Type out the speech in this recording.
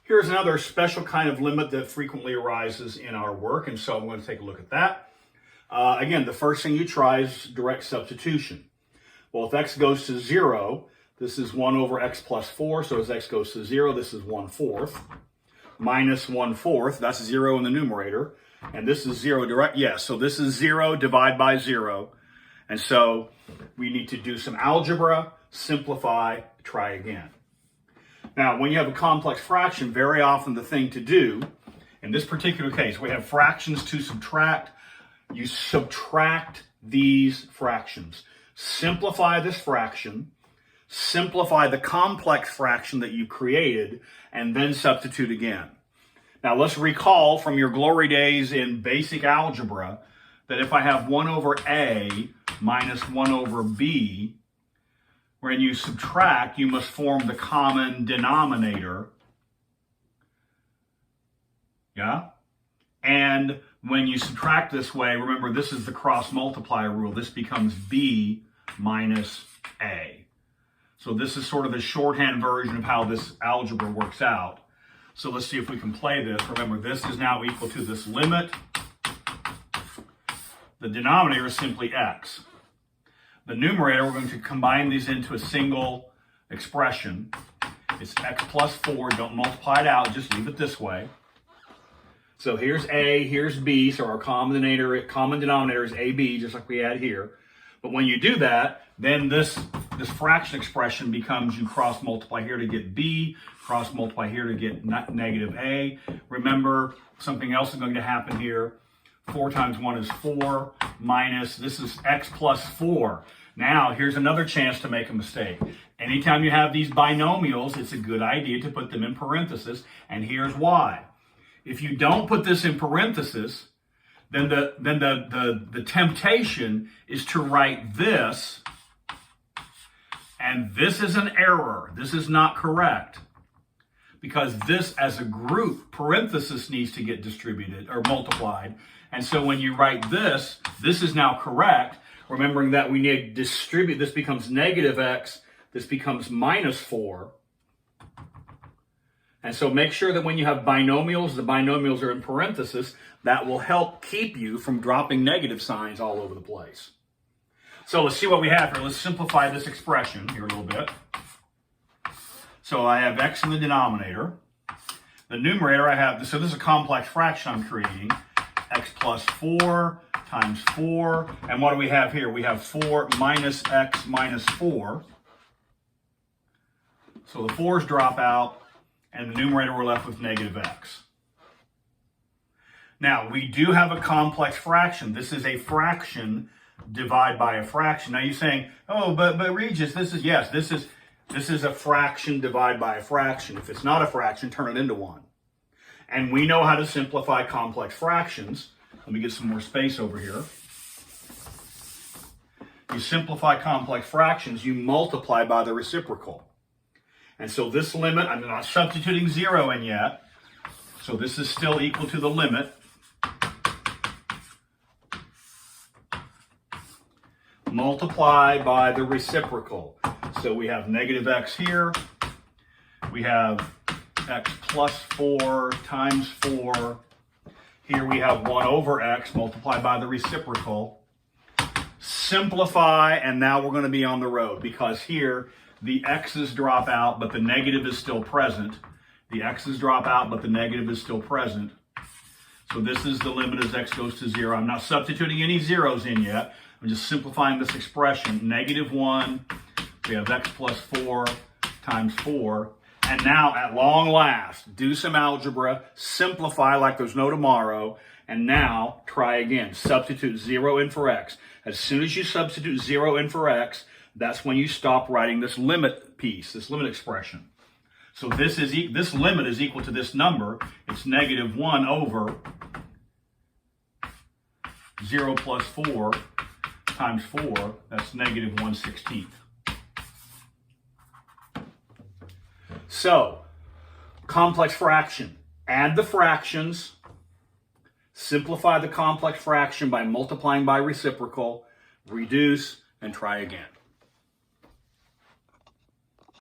Here's another special kind of limit that frequently arises in our work, and so I'm going to take a look at that. Again, the first thing you try is direct substitution. Well, if x goes to 0, this is 1 over x plus 4, so as x goes to 0, this is 1/4. Minus 1/4, that's 0 in the numerator. And this is 0 direct, yes, so this is 0, divide by 0. And so we need to do some algebra, simplify, try again. Now, when you have a complex fraction, very often the thing to do, in this particular case, we have fractions to subtract. You subtract these fractions. Simplify this fraction, simplify the complex fraction that you created, and then substitute again. Now, let's recall from your glory days in basic algebra that if I have 1 over a minus 1 over b, when you subtract, you must form the common denominator. Yeah? And when you subtract this way, remember this is the cross multiplier rule. This becomes b minus a. So this is sort of the shorthand version of how this algebra works out. So let's see if we can play this. Remember, this is now equal to this limit. The denominator is simply x. The numerator, we're going to combine these into a single expression. It's x plus 4. Don't multiply it out. Just leave it this way. So here's a, here's b. So our common denominator is ab, just like we had here. But when you do that, then this fraction expression becomes you cross multiply here to get b, cross multiply here to get negative a. Remember, something else is going to happen here. 4 times 1 is 4, minus, this is x plus 4. Now, here's another chance to make a mistake. Anytime you have these binomials, it's a good idea to put them in parentheses, and here's why. If you don't put this in parentheses, then the temptation is to write this, and this is an error. This is not correct. Because this, as a group, parenthesis needs to get distributed or multiplied. And so when you write this, this is now correct. Remembering that we need to distribute, this becomes negative x, this becomes minus 4. And so make sure that when you have binomials, the binomials are in parentheses. That will help keep you from dropping negative signs all over the place. So let's see what we have here. Let's simplify this expression here a little bit. So I have x in the denominator. The numerator I have, so this is a complex fraction I'm creating. X plus 4 times 4. And what do we have here? We have 4 minus x minus 4. So the 4's drop out, and the numerator we're left with negative x. Now, we do have a complex fraction. This is a fraction divide by a fraction. Now you're saying, oh, but Regis, this is a fraction divide by a fraction. If it's not a fraction, turn it into one. And we know how to simplify complex fractions. Let me get some more space over here. You simplify complex fractions, you multiply by the reciprocal. And so this limit, I'm not substituting 0 in yet. So this is still equal to the limit. Multiply by the reciprocal. So we have negative x here. We have x plus 4 times 4. Here we have 1 over x multiplied by the reciprocal. Simplify, and now we're going to be on the road because here the x's drop out, but the negative is still present. The x's drop out, but the negative is still present. So this is the limit as x goes to 0. I'm not substituting any zeros in yet. I'm just simplifying this expression. Negative 1, we have x plus 4 times 4. And now, at long last, do some algebra, simplify like there's no tomorrow, and now try again. Substitute 0 in for x. As soon as you substitute 0 in for x, that's when you stop writing this limit piece, this limit expression. So this limit is equal to this number. It's negative 1 over 0 plus 4 times 4. That's negative 1/16. So, complex fraction. Add the fractions. Simplify the complex fraction by multiplying by reciprocal. Reduce and try again.